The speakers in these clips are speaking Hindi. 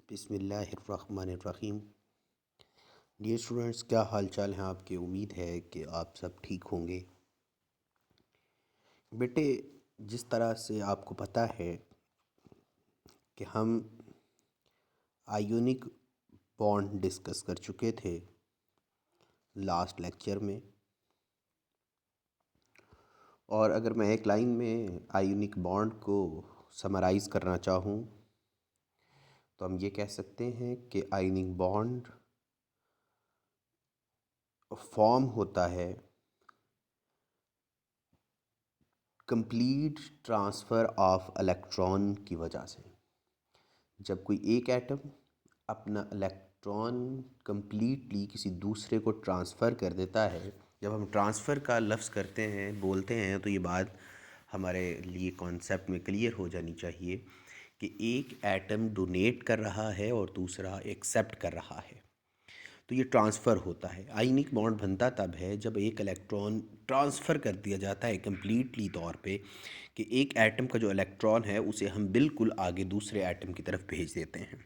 बिस्मिल्लाहिर्रहमानिर्रहीम। डियर स्टूडेंट्स, क्या हाल चाल हैं आपके। उम्मीद है कि आप सब ठीक होंगे। बेटे, जिस तरह से आपको पता है कि हम आयोनिक बॉन्ड डिस्कस कर चुके थे लास्ट लेक्चर में, और अगर मैं एक लाइन में आयोनिक बॉन्ड को समराइज़ करना चाहूँ तो हम ये कह सकते हैं कि आयोनिक बॉन्ड फॉर्म होता है कंप्लीट ट्रांसफ़र ऑफ इलेक्ट्रॉन की वजह से। जब कोई एक एटम अपना इलेक्ट्रॉन कंप्लीटली किसी दूसरे को ट्रांसफ़र कर देता है। जब हम ट्रांसफ़र का लफ्ज़ करते हैं, बोलते हैं, तो ये बात हमारे लिए कॉन्सेप्ट में क्लियर हो जानी चाहिए कि एक एटम डोनेट कर रहा है और दूसरा एक्सेप्ट कर रहा है, तो ये ट्रांसफ़र होता है। आयनिक बॉन्ड बनता तब है जब एक इलेक्ट्रॉन ट्रांसफ़र कर दिया जाता है कंप्लीटली तौर पे, कि एक एटम का जो इलेक्ट्रॉन है उसे हम बिल्कुल आगे दूसरे एटम की तरफ भेज देते हैं।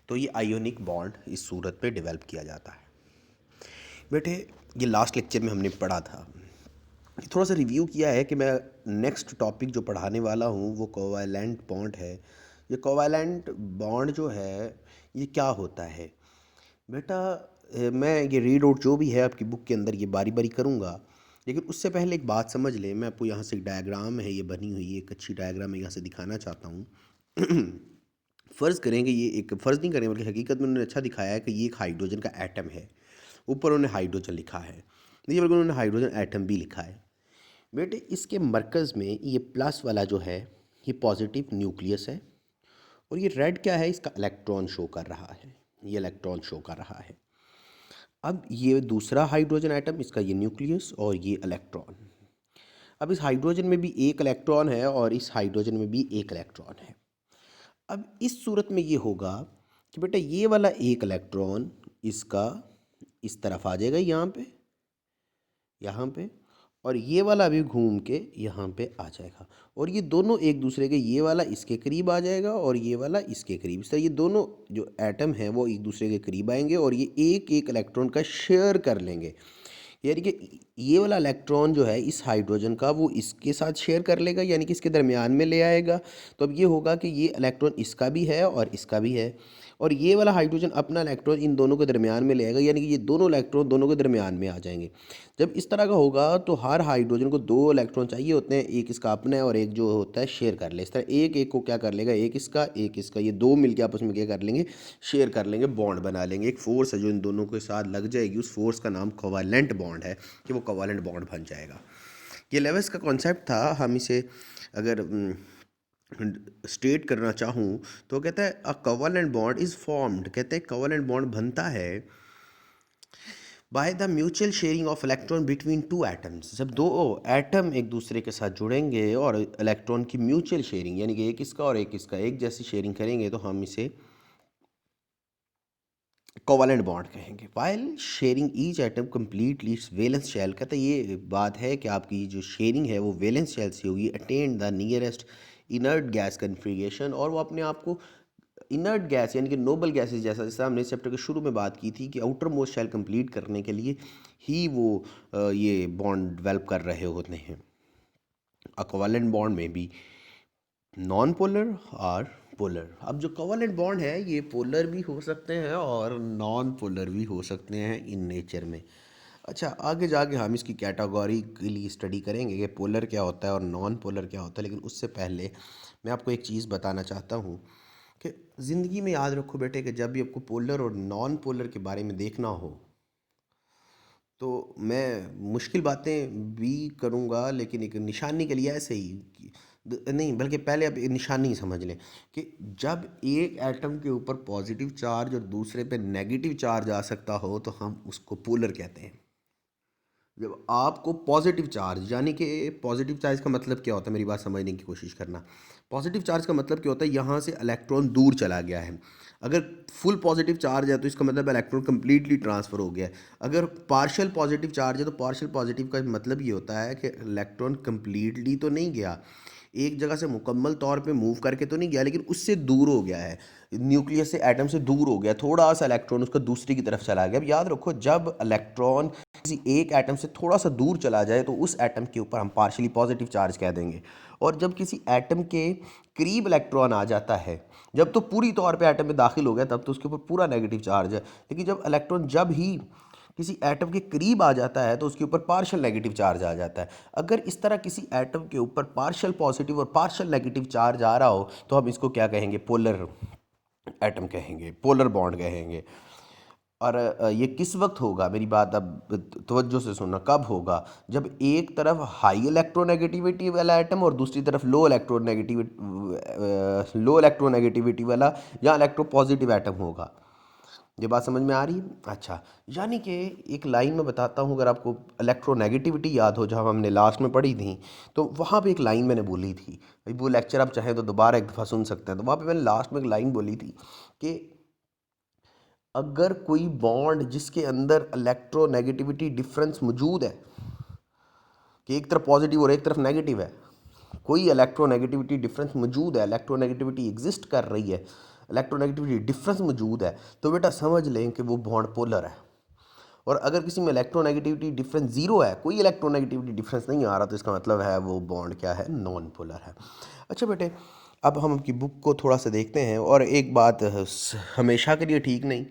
तो ये आयोनिक बॉन्ड इस सूरत पे डेवलप किया जाता है। बेटे, ये लास्ट लेक्चर में हमने पढ़ा था, थोड़ा सा रिव्यू किया है कि मैं नेक्स्ट टॉपिक जो पढ़ाने वाला हूँ वो कोवैलेंट बॉन्ड है। ये कोवैलेंट बॉन्ड जो है ये क्या होता है बेटा। मैं ये रीड आउट जो भी है आपकी बुक के अंदर ये बारी बारी करूँगा, लेकिन उससे पहले एक बात समझ लें। मैं आपको यहाँ से एक डायग्राम है ये बनी हुई, एक अच्छी डायग्राम मैं यहाँ से दिखाना चाहता हूँ। फ़र्ज़ करेंगे, ये एक फ़र्ज़ नहीं करें बल्कि हकीकत में उन्होंने अच्छा दिखाया है कि ये एक हाइड्रोजन का एटम है। ऊपर उन्होंने हाइड्रोजन लिखा है, देखिए बल्कि उन्होंने हाइड्रोजन एटम भी लिखा है। बेटे, इसके मरकज़ में ये प्लस वाला जो है ये पॉजिटिव न्यूक्लियस है, और ये रेड क्या है, इसका इलेक्ट्रॉन शो कर रहा है। ये इलेक्ट्रॉन शो कर रहा है। अब ये दूसरा हाइड्रोजन एटम, इसका ये न्यूक्लियस और ये इलेक्ट्रॉन। अब इस हाइड्रोजन में भी एक इलेक्ट्रॉन है और इस हाइड्रोजन में भी एक इलेक्ट्रॉन है। अब इस सूरत में ये होगा कि बेटा ये वाला एक इलेक्ट्रॉन इसका इस तरफ आ जाएगा, यहाँ पे, और ये वाला भी घूम के यहाँ पे आ जाएगा, और ये दोनों एक दूसरे के, ये वाला इसके करीब आ जाएगा और ये वाला इसके करीब। इस तरह ये दोनों जो एटम हैं वो एक दूसरे के करीब आएंगे और ये एक एक इलेक्ट्रॉन का शेयर कर लेंगे। यानी कि ये वाला इलेक्ट्रॉन जो है इस हाइड्रोजन का वो इसके साथ शेयर कर लेगा, यानी कि इसके दरमियान में ले आएगा। तो अब ये होगा कि ये इलेक्ट्रॉन इसका भी है और इसका भी है, और ये वाला हाइड्रोजन अपना इलेक्ट्रॉन इन दोनों के दरमियान में ले आएगा, यानी कि ये दोनों इलेक्ट्रॉन दोनों के दरमियान में आ जाएंगे। जब इस तरह का होगा तो हर हाइड्रोजन को दो इलेक्ट्रॉन चाहिए होते हैं, एक इसका अपना है और एक जो होता है शेयर कर ले। इस तरह एक एक को क्या कर लेगा, एक इसका, ये दो मिलकर आपस में क्या कर लेंगे, शेयर कर लेंगे, बॉन्ड बना लेंगे। एक फोर्स है जो इन दोनों के साथ लग जाएगी, उस फोर्स का नाम कोवैलेंट बॉन्ड है, कि वो कोवैलेंट बॉन्ड बन जाएगा। ये लेविस का कॉन्सेप्ट था। हम इसे अगर स्टेट करना चाहूँ तो कहता है अ कोवैलेंट बॉन्ड इज़ फॉर्म्ड, कहते हैं कोवैलेंट बॉन्ड बनता है by the mutual sharing of electron between two atoms. जब दो एटम एक दूसरे के साथ जुड़ेंगे और इलेक्ट्रॉन की म्यूचुअल शेयरिंग, यानी कि एक इसका और एक इसका एक जैसी शेयरिंग करेंगे, तो हम इसे कोवैलेंट बॉन्ड कहेंगे। While sharing each atom completely its valence shell, कहते हैं ये बात है कि आपकी जो शेयरिंग है वो वैलेंस शेल से होगी। Attain the nearest inert gas configuration, और वो अपने आप को इनर्ट गैस यानी कि नोबल गैसेस जैसा हमने इस चैप्टर के शुरू में बात की थी कि आउटर मोस्ट शेल कंप्लीट करने के लिए ही वो ये बॉन्ड डेवलप कर रहे होते हैं। अ कोवैलेंट बॉन्ड में भी नॉन पोलर और पोलर। अब जो कोवैलेंट बॉन्ड है ये पोलर भी हो सकते हैं और नॉन पोलर भी हो सकते हैं इन नेचर में। अच्छा, आगे जाके हम इसकी कैटेगरी के लिए स्टडी करेंगे कि पोलर क्या होता है और नॉन पोलर क्या होता है, लेकिन उससे पहले मैं आपको एक चीज़ बताना चाहता हूँ कि ज़िंदगी में याद रखो बेटे कि जब भी आपको पोलर और नॉन पोलर के बारे में देखना हो तो मैं मुश्किल बातें भी करूँगा, लेकिन एक निशानी के लिए ऐसे ही नहीं, बल्कि पहले आप एक निशानी ही समझ लें कि जब एक एटम के ऊपर पॉजिटिव चार्ज और दूसरे पे नेगेटिव चार्ज आ सकता हो तो हम उसको पोलर कहते हैं। जब आपको पॉजिटिव चार्ज, यानी कि पॉजिटिव चार्ज का मतलब क्या होता है, मेरी बात समझने की कोशिश करना। पॉजिटिव चार्ज का मतलब क्या होता है, यहाँ से इलेक्ट्रॉन दूर चला गया है। अगर फुल पॉजिटिव चार्ज है तो इसका मतलब इलेक्ट्रॉन कंप्लीटली ट्रांसफ़र हो गया है। अगर पार्शियल पॉजिटिव चार्ज है तो पार्शियल पॉजिटिव का मतलब ये होता है कि इलेक्ट्रॉन कंप्लीटली तो नहीं गया, एक जगह से मुकम्मल तौर पे मूव करके तो नहीं गया, लेकिन उससे दूर हो गया है, न्यूक्लियस से एटम से दूर हो गया, थोड़ा सा इलेक्ट्रॉन उसका दूसरी की तरफ चला गया। अब याद रखो, जब इलेक्ट्रॉन किसी एक एटम से थोड़ा सा दूर चला जाए तो उस एटम के ऊपर हम पार्शियली पॉजिटिव चार्ज कह देंगे, और जब किसी एटम के करीब इलेक्ट्रॉन आ जाता है, जब तो पूरी तौर पे एटम में दाखिल हो गया, तब तो उसके ऊपर पूरा नेगेटिव चार्ज है। लेकिन जब इलेक्ट्रॉन जब ही किसी एटम के करीब आ जाता है तो उसके ऊपर पार्शियल नेगेटिव चार्ज आ जाता है। अगर इस तरह किसी एटम के ऊपर पार्शियल पॉजिटिव और पार्शियल नेगेटिव चार्ज आ रहा हो तो हम इसको क्या कहेंगे, पोलर एटम कहेंगे, पोलर बॉन्ड कहेंगे। और ये किस वक्त होगा, मेरी बात अब तवज्जो से सुनना, कब होगा, जब एक तरफ हाई इलेक्ट्रोनेगेटिविटी वाला एटम और दूसरी तरफ लो इलेक्ट्रोनेगेटिविटी वाला या इलेक्ट्रोपॉजिटिव एटम होगा। ये बात समझ में आ रही है? अच्छा, यानी कि एक लाइन में बताता हूँ, अगर आपको इलेक्ट्रोनेगेटिविटी याद हो जहाँ हमने लास्ट में पढ़ी थी, तो वहाँ पे एक लाइन मैंने बोली थी भाई, वो लेक्चर आप चाहें तो दोबारा एक दफ़ा सुन सकते हैं। तो वहाँ पे मैंने लास्ट में एक लाइन बोली थी कि अगर कोई बॉन्ड जिसके अंदर इलेक्ट्रोनेगेटिविटी डिफरेंस मौजूद है, कि एक तरफ पॉजिटिव और एक तरफ नेगेटिव है, कोई इलेक्ट्रोनेगेटिविटी डिफरेंस मौजूद है, इलेक्ट्रोनेगेटिविटी एग्जिस्ट कर रही है, इलेक्ट्रोनेगेटिविटी डिफरेंस मौजूद है, तो बेटा समझ लें कि वो बॉन्ड पोलर है। और अगर किसी में इलेक्ट्रोनेगेटिविटी डिफरेंस जीरो है, कोई इलेक्ट्रोनेगेटिविटी डिफरेंस नहीं आ रहा, तो इसका मतलब है वो बॉन्ड क्या है, नॉन पोलर है। अच्छा बेटे, अब हम आपकी बुक को थोड़ा सा देखते हैं, और एक बात हमेशा के लिए ठीक नहीं,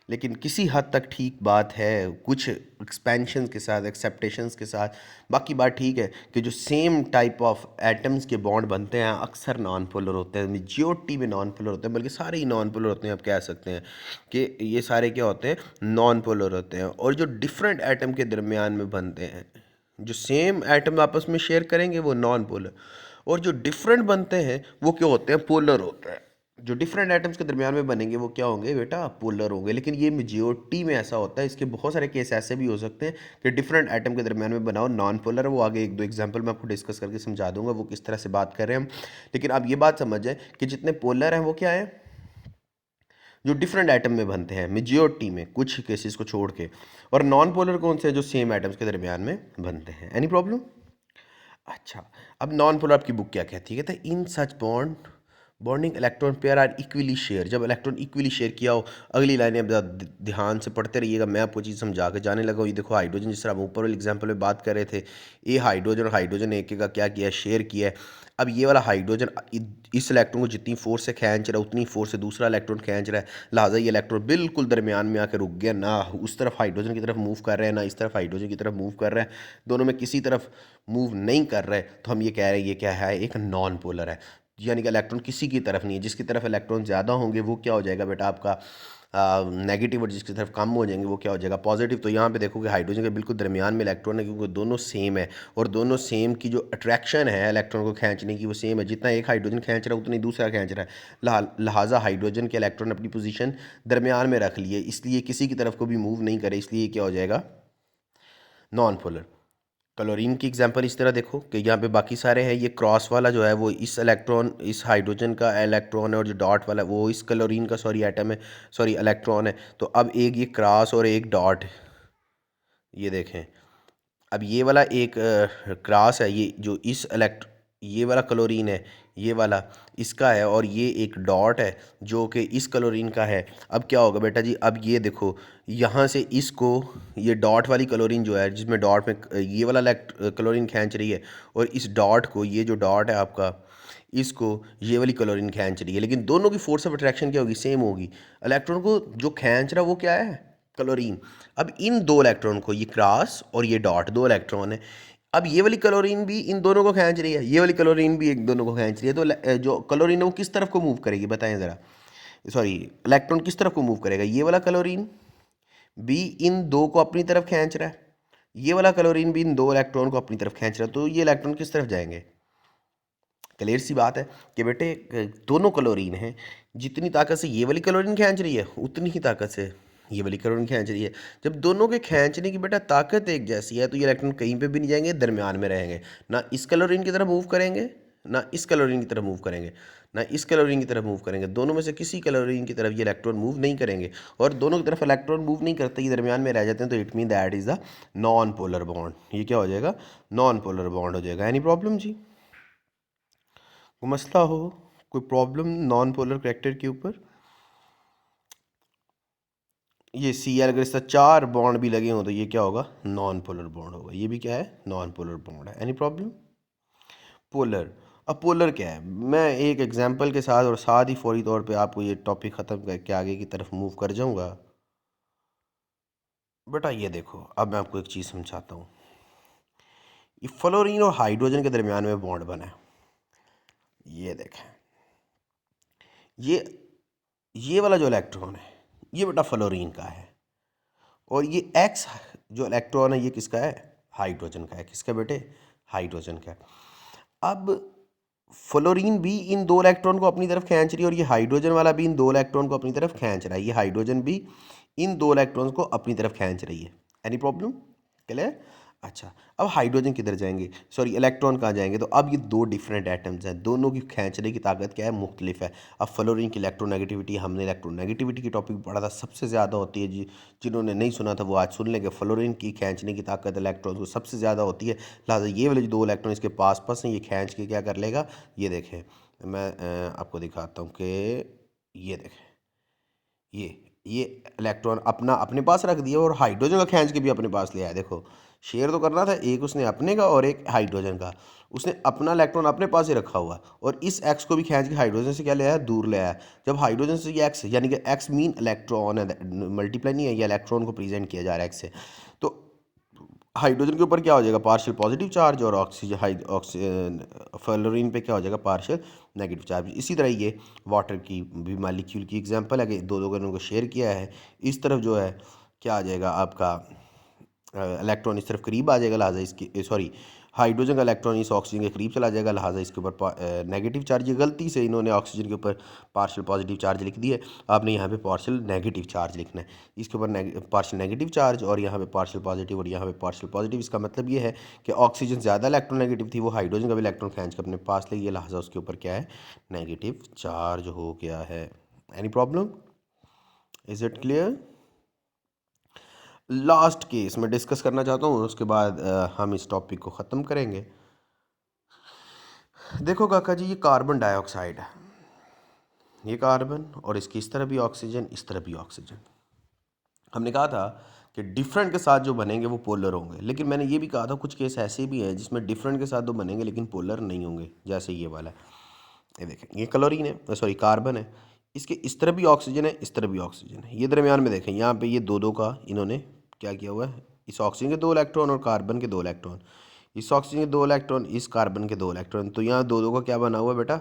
लेकिन किसी हद तक ठीक बात है, कुछ एक्सपेंशंस के साथ, एक्सेप्टेशंस के साथ। बाकी बात ठीक है कि जो सेम टाइप ऑफ एटम्स के बॉन्ड बनते हैं अक्सर नॉन पोलर होते हैं, मेजॉरिटी में नॉन पोलर होते हैं, बल्कि सारे ही नॉन पोलर होते हैं। आप कह सकते हैं कि ये सारे क्या होते हैं, नॉन पोलर होते हैं। और जो डिफरेंट एटम के दरमियान में बनते हैं, जो सेम एटम आपस में शेयर करेंगे वो नॉन पोलर, और जो डिफरेंट बनते हैं वो क्या होते हैं, पोलर होते हैं। जो डिफरेंट एटम्स के दरमियान में बनेंगे वो क्या होंगे बेटा, पोलर होंगे। लेकिन ये मेजॉरिटी में ऐसा होता है, इसके बहुत सारे केस ऐसे भी हो सकते हैं कि डिफरेंट एटम के दरमियान में बनाओ नॉन पोलर है। वो आगे एक दो एग्जांपल मैं आपको डिस्कस करके समझा दूंगा वो किस तरह से बात कर रहे हैं हम। लेकिन आप ये बात समझ जाए कि जितने पोलर हैं वो क्या है, जो डिफरेंट एटम में बनते हैं मेजॉरिटी में, कुछ केसेस को छोड़ के। और नॉन पोलर कौन से हैं, जो सेम एटम्स के दरमियान में बनते हैं। Any problem? अच्छा, अब नॉन पोलर आपकी बुक क्या कहती है, कहते हैं in such bonding electron pair are equally share. जब इलेक्ट्रॉन इक्वली शेयर किया हो, अगली लाइनें ध्यान से पढ़ते रहिएगा, मैं आपको चीज़ समझा के जाने लगा हूँ। ये देखो हाइड्रोजन, जिस तरह हम ऊपर वाले एग्जाम्पल में बात कर रहे थे, ए हाइड्रोजन और हाइड्रोजन एक का क्या किया है, शेयर किया है। अब ये वाला हाइड्रोजन इस इलेक्ट्रॉन को जितनी फोर्स से खींच रहा है उतनी फोर्स से दूसरा इलेक्ट्रॉन खींच रहा है, लिहाजा ये इलेक्ट्रॉन बिल्कुल दरमियान में आकर रुक गया, ना उस तरफ हाइड्रोजन की तरफ मूव कर रहे हैं ना इस तरफ हाइड्रोजन की तरफ मूव कर रहे हैं, दोनों में किसी तरफ मूव नहीं कर रहे। तो हम ये कह रहे हैं ये क्या है, एक नॉन पोलर है। यानी कि इलेक्ट्रॉन किसी की तरफ नहीं है, जिसकी तरफ इलेक्ट्रॉन ज़्यादा होंगे वो क्या हो जाएगा बेटा आपका नेगेटिव, और जिसकी तरफ कम हो जाएंगे वो क्या हो जाएगा, पॉजिटिव। तो यहाँ पे देखो कि हाइड्रोजन के बिल्कुल दरमियान में इलेक्ट्रॉन है, क्योंकि दोनों सेम है, और दोनों सेम की जो अट्रैक्शन है इलेक्ट्रॉन को खींचने की वो सेम है। जितना एक हाइड्रोजन खींच रहा है उतना ही दूसरा खींच रहा है, लिहाजा हाइड्रोजन के इलेक्ट्रॉन अपनी पोजीशन दरमियान में रख लिए, इसलिए किसी की तरफ को भी मूव नहीं करे, इसलिए क्या हो जाएगा, नॉन पोलर। क्लोरीन की एग्जांपल इस तरह देखो कि यहाँ पे बाकी सारे हैं, ये क्रॉस वाला जो है वो इस इलेक्ट्रॉन, इस हाइड्रोजन का इलेक्ट्रॉन है, और जो डॉट वाला वो इस क्लोरीन का एटम है, इलेक्ट्रॉन है। तो अब एक ये क्रॉस और एक डॉट, ये देखें, अब ये वाला एक क्रॉस है, ये जो इस ये वाला क्लोरीन है, ये वाला इसका है, और ये एक डॉट है जो कि इस क्लोरीन का है। अब क्या होगा बेटा जी, अब ये देखो यहाँ से इसको, ये डॉट वाली क्लोरीन जो है जिसमें डॉट में ये वाला क्लोरीन खींच रही है, और इस डॉट को, ये जो डॉट है आपका, इसको ये वाली क्लोरीन खींच रही है, लेकिन दोनों की फोर्स ऑफ अट्रैक्शन क्या होगी, सेम होगी। इलेक्ट्रॉन को जो खींच रहा है वो क्या है, क्लोरीन। अब इन दो इलेक्ट्रॉन को, ये क्रॉस और ये डॉट दो इलेक्ट्रॉन है, अब ये वाली क्लोरीन भी इन दोनों को खींच रही है, ये वाली क्लोरीन भी एक दोनों को खींच रही है। तो जो क्लोरीन है वो किस तरफ को मूव करेगी बताएं ज़रा, इलेक्ट्रॉन किस तरफ को मूव करेगा, ये वाला क्लोरीन भी इन दो को अपनी तरफ खींच रहा है, ये वाला क्लोरीन भी इन दो इलेक्ट्रॉन को अपनी तरफ खींच रहा है, तो ये इलेक्ट्रॉन किस तरफ जाएंगे। क्लियर सी बात है कि बेटे दोनों क्लोरीन हैं, जितनी ताकत से ये वाली क्लोरीन खींच रही है उतनी ही ताकत से ये वाली क्लोरीन खींच रही है। जब दोनों के खींचने की बेटा ताकत एक जैसी है तो ये इलेक्ट्रॉन कहीं पे भी नहीं जाएंगे, दरमियान में रहेंगे, ना इस क्लोरीन की तरफ मूव करेंगे ना इस क्लोरीन की तरफ मूव करेंगे, ना इस क्लोरीन की तरफ मूव करेंगे, दोनों में से किसी क्लोरीन की तरफ ये इलेक्ट्रॉन मूव नहीं करेंगे। और दोनों की तरफ इलेक्ट्रॉन मूव नहीं करते, ये दरमियान में रह जाते हैं, तो it mean that is the non polar bond. ये क्या हो जाएगा, नॉन पोलर बॉन्ड हो जाएगा। एनी प्रॉब्लम जी? कोई मसला हो, कोई प्रॉब्लम नॉन पोलर करैक्टर के ऊपर। ये Cl अगर इसका 4 बॉन्ड भी लगे हों तो ये क्या होगा, नॉन पोलर बॉन्ड होगा। ये भी क्या है, नॉन पोलर बॉन्ड है। Any problem. पोलर, अब पोलर क्या है, मैं एक एग्जांपल के साथ और साथ ही फौरी तौर पे आपको ये टॉपिक ख़त्म करके आगे की तरफ मूव कर जाऊंगा। बेटा ये देखो, अब मैं आपको एक चीज़ समझाता हूँ। ये फ्लोरीन और हाइड्रोजन के दरमियान में बॉन्ड बना है। ये देखें, ये वाला जो इलेक्ट्रॉन है ये बेटा फ्लोरीन का है, और ये एक्स जो इलेक्ट्रॉन है ये किसका है, हाइड्रोजन का है। किसका बेटे, हाइड्रोजन का है। अब फ्लोरीन भी इन 2 इलेक्ट्रॉन को अपनी तरफ खींच रही है और ये हाइड्रोजन वाला भी इन 2 इलेक्ट्रॉन को अपनी तरफ खींच रहा है। ये हाइड्रोजन भी इन 2 इलेक्ट्रॉन्स को अपनी तरफ खींच रही है। Any problem, clear. अच्छा, अब हाइड्रोजन किधर जाएंगे, सॉरी इलेक्ट्रॉन कहाँ जाएंगे। तो अब ये 2 डिफरेंट एटम्स हैं, दोनों की खींचने की ताकत क्या है, मुख्तलिफ है। अब फ्लोरीन की इलेक्ट्रोनेगेटिविटी, हमने इलेक्ट्रोनेगेटिविटी की टॉपिक पढ़ा था, सबसे ज़्यादा होती है जी। जिन्होंने नहीं सुना था वो आज सुन लेंगे। फ्लोरीन की खींचने की ताकत इलेक्ट्रॉन को सबसे ज़्यादा होती है, लिहाजा ये वाले जो 2 इलेक्ट्रॉन इसके पास पास हैं ये खींच के क्या कर लेगा। ये देखें, मैं आपको दिखाता हूँ कि ये देखें, ये इलेक्ट्रॉन अपना अपने पास रख दिया और हाइड्रोजन का खींच के भी अपने पास ले आया। देखो, शेयर तो करना था, एक उसने अपने का और एक हाइड्रोजन का। उसने अपना इलेक्ट्रॉन अपने पास ही रखा हुआ और इस एक्स को भी खींच के हाइड्रोजन से क्या ले आया, दूर ले आया। जब हाइड्रोजन से ये एक्स, यानी कि एक्स मीन इलेक्ट्रॉन है, मल्टीप्लाई नहीं है, ये इलेक्ट्रॉन को प्रेजेंट किया जा रहा है एक्स से। तो हाइड्रोजन के ऊपर क्या हो जाएगा, पार्शियल पॉजिटिव चार्ज, और ऑक्सीजन फ्लोरीन पे क्या हो जाएगा, पार्शियल नेगेटिव चार्ज। इसी तरह ये वाटर की भी मालिक्यूल की एग्जांपल है कि 2 को शेयर किया है। इस तरफ जो है क्या आ जाएगा आपका इलेक्ट्रॉन इस तरफ करीब आ जाएगा, लिहाजा इसकी सॉरी हाइड्रोजन का इलेक्ट्रॉन इस ऑक्सीजन के करीब चला जाएगा, लिहाजा इसके ऊपर नेगेटिव चार्ज। ये गलती से इन्होंने ऑक्सीजन के ऊपर पार्शियल पॉजिटिव चार्ज लिख दिया है, आपने यहाँ पे पार्शियल नेगेटिव चार्ज लिखना है। इसके ऊपर पार्शियल नेगेटिव चार्ज और यहाँ पे पार्शियल पॉजिटिव और यहाँ पे पार्शियल पॉजिटिव। इसका मतलब ये है कि ऑक्सीजन ज़्यादा इलेक्ट्रोनेगेटिव थी, वो हाइड्रोजन का भी इलेक्ट्रॉन खींच के अपने पास ले गया, लिहाजा उसके ऊपर क्या है, नेगेटिव चार्ज हो गया है। Any problem, is it clear. Last case मैं डिस्कस करना चाहता हूँ, उसके बाद हम इस टॉपिक को ख़त्म करेंगे। देखो काका जी, ये कार्बन डाइऑक्साइड है, ये कार्बन, और इसकी इस तरह भी ऑक्सीजन, इस तरह भी ऑक्सीजन। हमने कहा था कि डिफरेंट के साथ जो बनेंगे वो पोलर होंगे, लेकिन मैंने ये भी कहा था कुछ केस ऐसे भी हैं जिसमें डिफरेंट के साथ तो बनेंगे लेकिन पोलर नहीं होंगे, जैसे ये वाला है। ये देखें, ये क्लोरीन है, सॉरी कार्बन है, इसके इस तरह भी ऑक्सीजन है, इस तरह भी ऑक्सीजन है। ये दरमियान में देखें, यहाँ पे ये 2-2 का इन्होंने क्या किया हुआ है, इस ऑक्सीजन के 2 इलेक्ट्रॉन और कार्बन के 2 इलेक्ट्रॉन, इस ऑक्सीजन के 2 इलेक्ट्रॉन, इस कार्बन के 2 इलेक्ट्रॉन। तो यहाँ 2-2 का क्या बना हुआ है बेटा,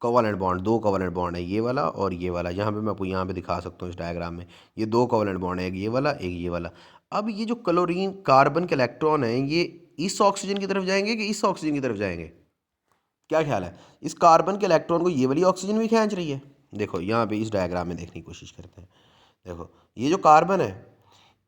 कोवलेंट बॉन्ड। 2 कोवलेंट बॉन्ड है, ये वाला और ये वाला। यहाँ पे मैं आपको यहाँ पे दिखा सकता हूँ इस डायग्राम में, ये 2 कोवलेंट बॉन्ड है, एक ये वाला एक ये वाला। अब ये जो क्लोरीन कार्बन के इलेक्ट्रॉन हैं ये इस ऑक्सीजन की तरफ जाएंगे कि इस ऑक्सीजन की तरफ जाएंगे, क्या ख्याल है। इस कार्बन के इलेक्ट्रॉन को ये वाली ऑक्सीजन भी खींच रही है। देखो यहाँ पे इस डायग्राम में देखने की कोशिश करते हैं। देखो, ये जो कार्बन है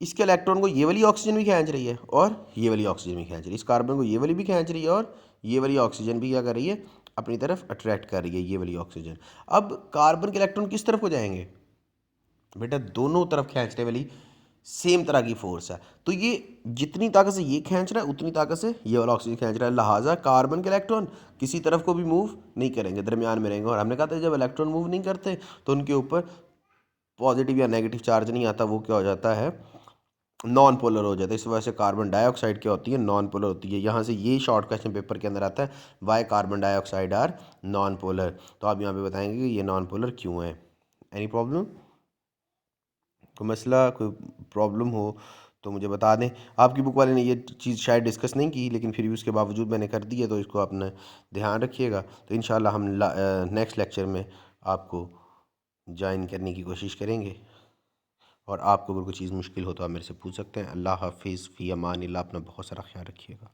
इसके इलेक्ट्रॉन को ये वाली ऑक्सीजन भी खींच रही है और ये वाली ऑक्सीजन भी खींच रही है। इस कार्बन को ये वाली भी खींच रही है और ये वाली ऑक्सीजन भी क्या कर रही है, अपनी तरफ अट्रैक्ट कर रही है, ये वाली ऑक्सीजन। अब कार्बन के इलेक्ट्रॉन किस तरफ को जाएंगे बेटा, दोनों तरफ खींचने वाली सेम तरह की फोर्स है। तो ये जितनी ताकत से ये खींच रहा है उतनी ताकत से ये वाला ऑक्सीजन खींच रहा है, लिहाजा कार्बन के इलेक्ट्रॉन किसी तरफ को भी मूव नहीं करेंगे, दरमियान में रहेंगे। और हमने कहा था जब इलेक्ट्रॉन मूव नहीं करते तो उनके ऊपर पॉजिटिव या नेगेटिव चार्ज नहीं आता, वो क्या हो जाता है, नॉन पोलर हो जाता है। इस वजह से कार्बन डाइऑक्साइड क्या होती है, नॉन पोलर होती है। यहाँ से ये शॉर्ट क्वेश्चन पेपर के अंदर आता है, why carbon dioxide are non polar. तो आप यहाँ पे बताएंगे कि ये नॉन पोलर क्यों है। एनी प्रॉब्लम, कोई मसला, कोई प्रॉब्लम हो तो मुझे बता दें। आपकी बुक वाले ने ये चीज़ शायद डिस्कस नहीं की, लेकिन फिर भी उसके बावजूद मैंने कर दी है, तो इसको अपना ध्यान रखिएगा। तो इंशाल्लाह हम नेक्स्ट लेक्चर में आपको ज्वाइन करने की कोशिश करेंगे, और आपको अगर कोई चीज़ मुश्किल हो तो आप मेरे से पूछ सकते हैं। अल्लाह हाफिज़, फ़ी अमान अल्लाह, अपना बहुत सारा ख्याल रखिएगा।